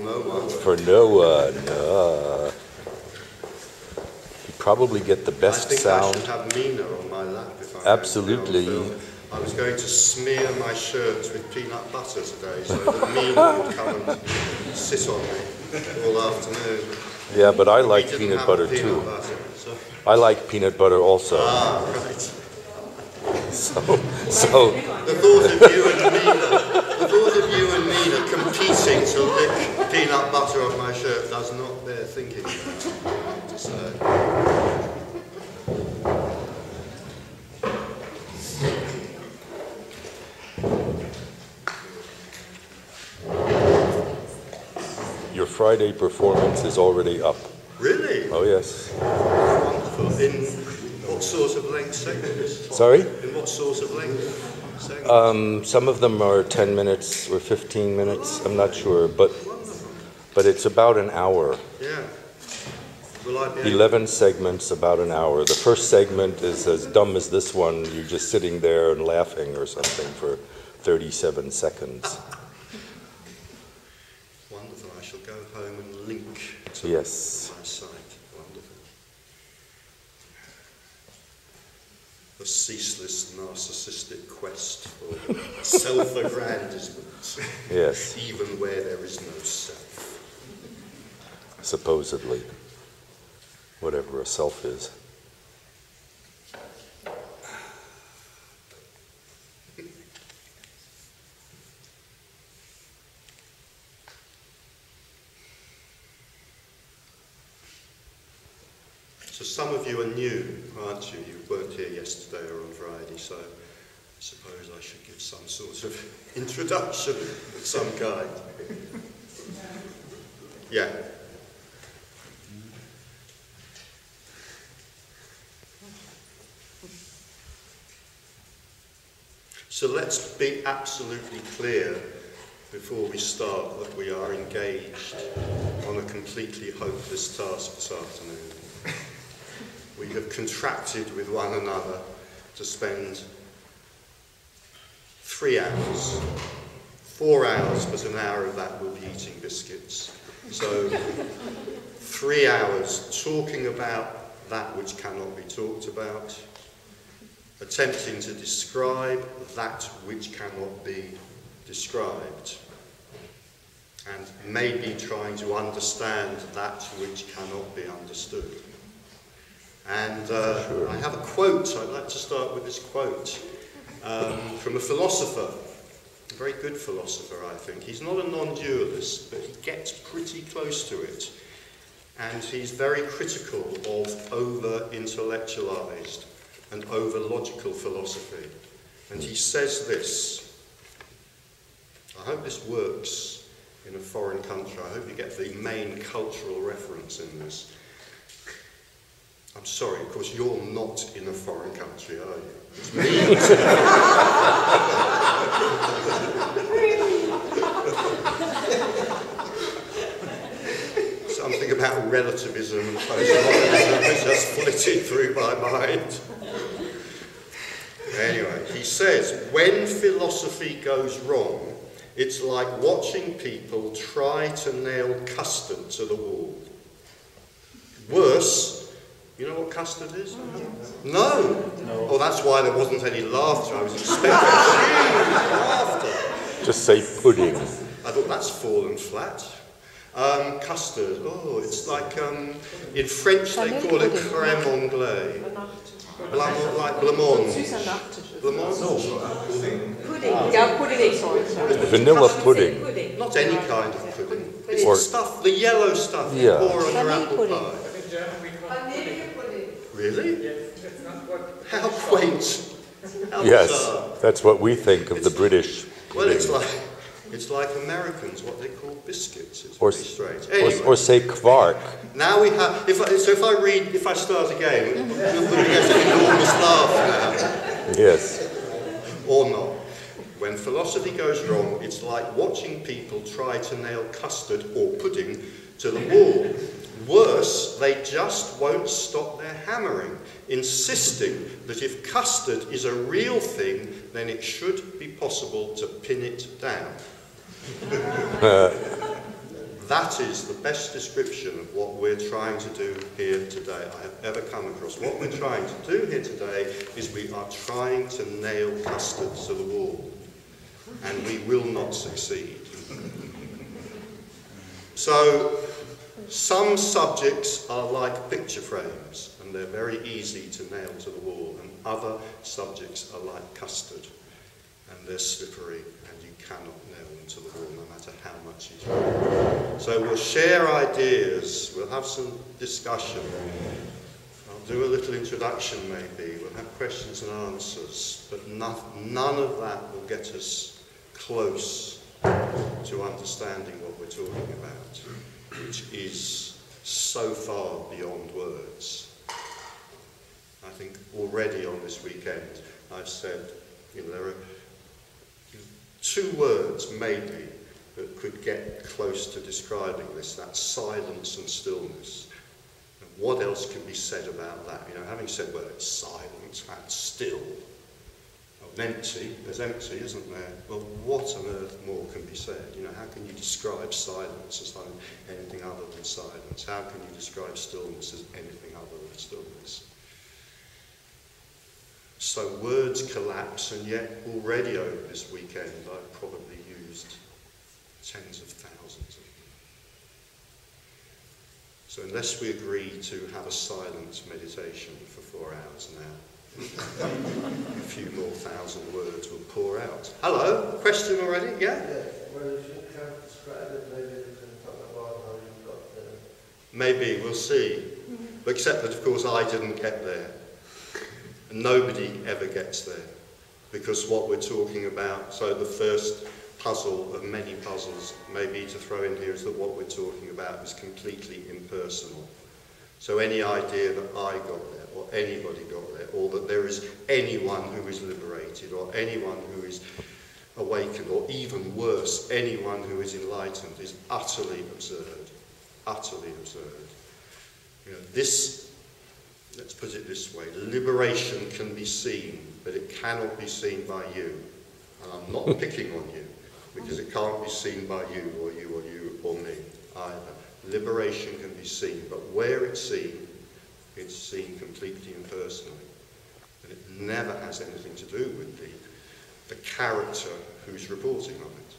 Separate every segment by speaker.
Speaker 1: No one.
Speaker 2: For no one. You probably get the best sound.
Speaker 1: I should have Mina on my lap if I'm
Speaker 2: Absolutely.
Speaker 1: I was going to smear my shirts with peanut butter today so that Mina would come and sit on me all afternoon.
Speaker 2: Yeah, but I like peanut butter too. I like peanut butter also.
Speaker 1: Ah, right.
Speaker 2: So
Speaker 1: the thought of you and Mina competing to lick peanut butter off my shirt does not bear thinking about, I have to say.
Speaker 2: Your Friday performance is already up.
Speaker 1: Really?
Speaker 2: Oh yes.
Speaker 1: Wonderful. In what sort of length segments?
Speaker 2: Sorry?
Speaker 1: In what sort of length segments?
Speaker 2: Some of them are 10 minutes or 15 minutes. I'm not sure, but it's about an hour.
Speaker 1: Yeah. Will I be
Speaker 2: 11 segments, about an hour. The first segment is as dumb as this one. You're just sitting there and laughing or something for 37 seconds.
Speaker 1: Wonderful. I shall go home and link to
Speaker 2: Yes.
Speaker 1: my site. Wonderful. A ceaseless narcissistic quest for self-aggrandizement.
Speaker 2: Yes.
Speaker 1: Even where there is no self.
Speaker 2: Supposedly. Whatever a self is.
Speaker 1: So some of you are new, aren't you? You weren't here yesterday or on Friday, so I suppose I should give some sort of introduction of some kind. Yeah. So let's be absolutely clear before we start that we are engaged on a completely hopeless task this afternoon. We have contracted with one another to spend 3 hours, 4 hours, but an hour of that will be eating biscuits. So 3 hours talking about that which cannot be talked about, attempting to describe that which cannot be described, and maybe trying to understand that which cannot be understood. And I have a quote. I'd like to start with this quote from a philosopher, a very good philosopher, I think. He's not a non-dualist, but he gets pretty close to it. And he's very critical of over-intellectualized and over-logical philosophy. And he says this. I hope this works in a foreign country. I hope you get the main cultural reference in this. I'm sorry, of course you're not in a foreign country, are you? It's me. Something about relativism and postmodernism has just flitted through my mind. Anyway, he says, when philosophy goes wrong, it's like watching people try to nail custard to the wall. Worse, you know what custard is? No. Oh, that's why there wasn't any laughter. I was expecting laughter.
Speaker 2: Just say pudding.
Speaker 1: I thought that's fallen flat. Custard. Oh, it's like, in French they call it crème anglaise. Like blancmange. Blancmange?
Speaker 3: Pudding. Yeah, pudding, sorry.
Speaker 2: Vanilla pudding.
Speaker 1: Not any kind of pudding. It's the stuff, the yellow stuff you pour on your apple pie. Really? How quaint. How
Speaker 2: Yes,
Speaker 1: bizarre.
Speaker 2: that's what we think of the British.
Speaker 1: Well, it's like Americans, what they call biscuits. It's very strange. Anyway,
Speaker 2: Or say quark.
Speaker 1: now we have, if I start again, you're going to get an enormous laugh now.
Speaker 2: Yes.
Speaker 1: Or not. When philosophy goes wrong, it's like watching people try to nail custard or pudding to the wall. Worse, they just won't stop their hammering, insisting that if custard is a real thing, then it should be possible to pin it down. that is the best description of what we're trying to do here today I have ever come across. What we're trying to do here today is we are trying to nail custard to the wall, and we will not succeed. So, some subjects are like picture frames, and they're very easy to nail to the wall, and other subjects are like custard, and they're slippery, and you cannot nail them to the wall, no matter how much you try. So we'll share ideas, we'll have some discussion, I'll do a little introduction maybe, we'll have questions and answers, but none of that will get us close to understanding what we're talking about, which is so far beyond words. I think already on this weekend I've said, there are 2 words maybe that could get close to describing this, that's silence and stillness. And what else can be said about that? Having said, well, it's silence and still. Empty, there's empty, isn't there? Well, what on earth more can be said? How can you describe silence as anything other than silence? How can you describe stillness as anything other than stillness? So words collapse, and yet already over this weekend I've probably used tens of thousands of them. So unless we agree to have a silent meditation for 4 hours now, a few more thousand words will pour out. Hello, question already? Yeah?
Speaker 3: Yes, well, if you can't describe it, maybe you can talk about how you got there.
Speaker 1: Maybe, we'll see. Except that, of course, I didn't get there. And nobody ever gets there. Because what we're talking about, so the first puzzle of many puzzles maybe to throw in here is that what we're talking about is completely impersonal. So any idea that I got there, or anybody got there, or that there is anyone who is liberated, or anyone who is awakened, or even worse, anyone who is enlightened, is utterly absurd. Utterly absurd. Let's put it this way, liberation can be seen, but it cannot be seen by you. And I'm not picking on you, because it can't be seen by you, or you, or you, or me, either. Liberation can be seen, but where it's seen completely impersonally. And it never has anything to do with the character who's reporting on it.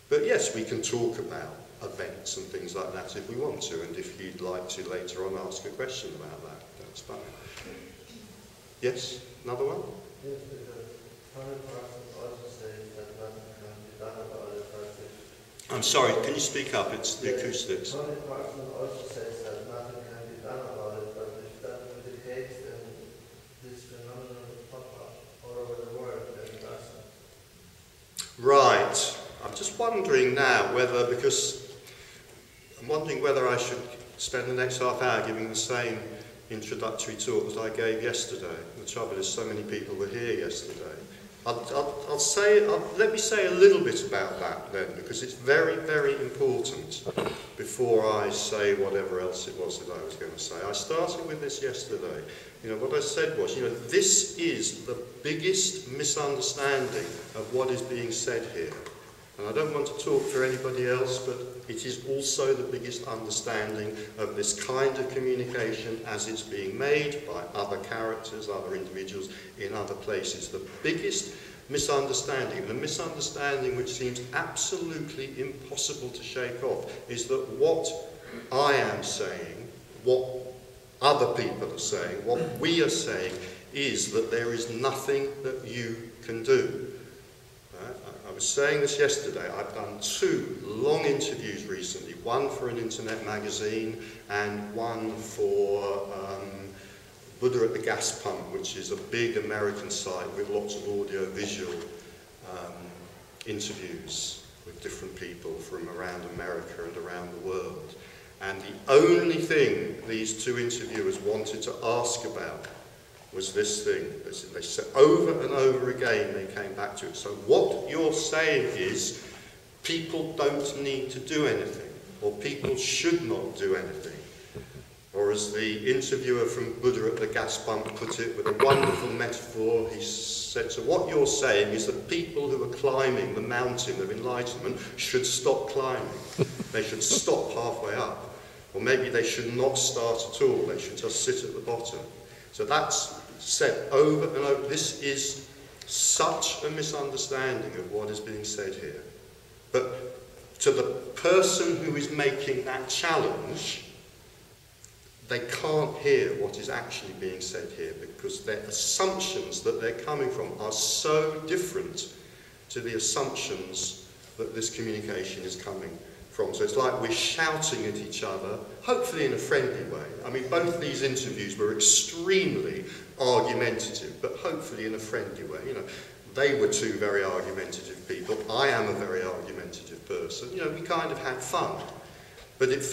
Speaker 1: But yes, we can talk about events and things like that if we want to, and if you'd like to later on ask a question about that, that's fine. Yes? Another one?
Speaker 3: Yes, because Tony Parsons also says that nothing can be done about it, but if...
Speaker 1: I'm sorry, can you speak up? It's the acoustics.
Speaker 3: Tony Parsons also says that nothing can be done about it, but if that were the case, then this phenomenon would pop up all over the world, and it doesn't.
Speaker 1: Right. I'm just wondering now whether, because I'm wondering whether I should spend the next half hour giving the same introductory talk that I gave yesterday. The trouble is so many people were here yesterday. Let me say a little bit about that then, because it's very, very important before I say whatever else it was that I was going to say. I started with this yesterday. What I said was, this is the biggest misunderstanding of what is being said here. And I don't want to talk for anybody else, but it is also the biggest understanding of this kind of communication as it's being made by other characters, other individuals in other places. The biggest misunderstanding, the misunderstanding which seems absolutely impossible to shake off, is that what I am saying, what other people are saying, what we are saying, is that there is nothing that you can do. I was saying this yesterday. I've done 2 long interviews recently, one for an internet magazine and one for Buddha at the Gas Pump, which is a big American site with lots of audio-visual interviews with different people from around America and around the world. And the only thing these 2 interviewers wanted to ask about was this thing. They said over and over again, they came back to it. So what you're saying is people don't need to do anything, or people should not do anything. Or as the interviewer from Buddha at the gas pump put it with a wonderful metaphor, he said, so what you're saying is that people who are climbing the mountain of enlightenment should stop climbing. They should stop halfway up. Or maybe they should not start at all, they should just sit at the bottom. So that's said over and over. This is such a misunderstanding of what is being said here. But to the person who is making that challenge, they can't hear what is actually being said here because their assumptions that they're coming from are so different to the assumptions that this communication is coming from. So it's like we're shouting at each other, hopefully in a friendly way. I mean, both these interviews were extremely argumentative, but hopefully in a friendly way. You know, they were two very argumentative people. I am a very argumentative person. You know, we kind of had fun. But it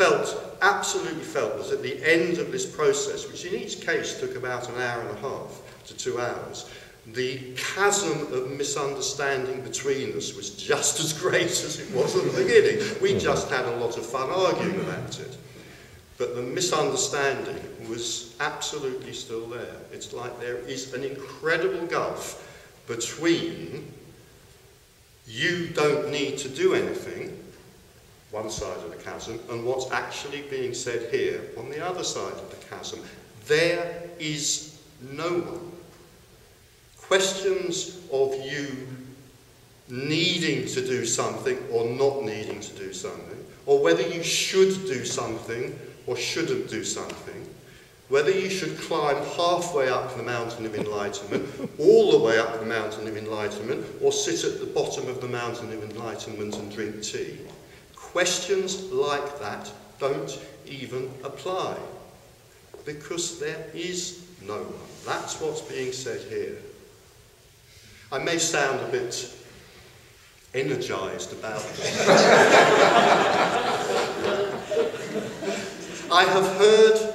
Speaker 1: absolutely felt that at the end of this process, which in each case took about an hour and a half to 2 hours, the chasm of misunderstanding between us was just as great as it was at the beginning. We just had a lot of fun arguing about it. But the misunderstanding was absolutely still there. It's like there is an incredible gulf between you don't need to do anything, one side of the chasm, and what's actually being said here on the other side of the chasm. There is no one. Questions of you needing to do something or not needing to do something, or whether you should do something or shouldn't do something, whether you should climb halfway up the mountain of enlightenment, all the way up the mountain of enlightenment, or sit at the bottom of the mountain of enlightenment and drink tea. Questions like that don't even apply, because there is no one. That's what's being said here. I may sound a bit energized about this. I have heard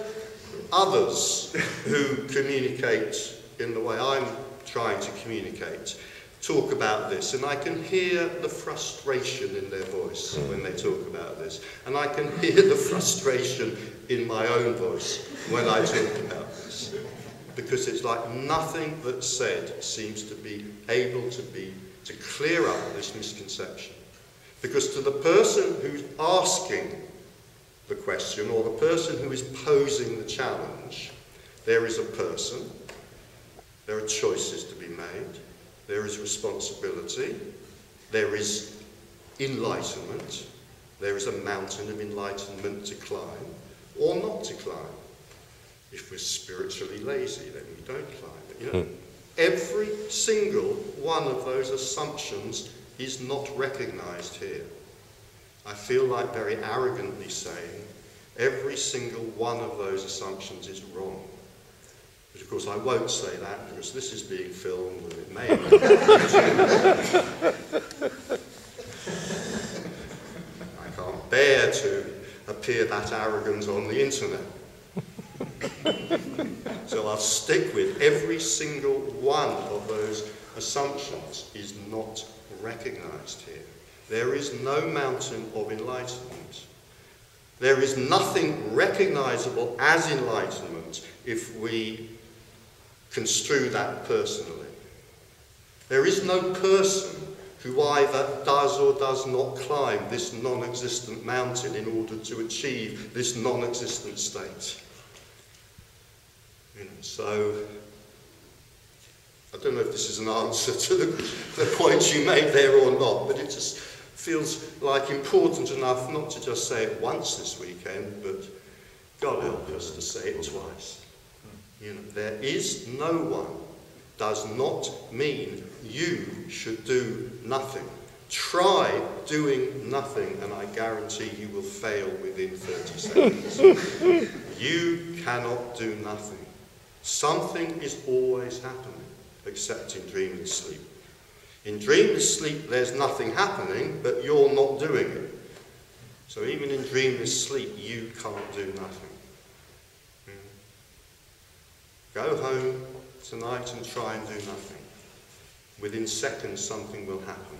Speaker 1: others who communicate in the way I'm trying to communicate talk about this, and I can hear the frustration in their voice when they talk about this, and I can hear the frustration in my own voice when I talk about this, because it's like nothing that's said seems to be able to clear up this misconception. Because to the person who's asking the question, or the person who is posing the challenge, there is a person, there are choices to be made, there is responsibility, there is enlightenment, there is a mountain of enlightenment to climb, or not to climb. If we're spiritually lazy, then we don't climb it. You know, every single one of those assumptions is not recognized here. I feel like very arrogantly saying every single one of those assumptions is wrong. But of course I won't say that because this is being filmed and it may I can't bear to appear that arrogant on the internet. So I'll stick with every single one of those assumptions is not recognized here. There is no mountain of enlightenment. There is nothing recognizable as enlightenment if we construe that personally. There is no person who either does or does not climb this non-existent mountain in order to achieve this non-existent state. You know, so I don't know if this is an answer to the points you made there or not, but it just feels like important enough not to just say it once this weekend, but God help us to say it twice. You know, there is no one does not mean you should do nothing. Try doing nothing and I guarantee you will fail within 30 seconds. You cannot do nothing. Something is always happening, except in dreamless sleep. In dreamless sleep there's nothing happening, but you're not doing it. So even in dreamless sleep you can't do nothing. Go home tonight and try and do nothing. Within seconds something will happen.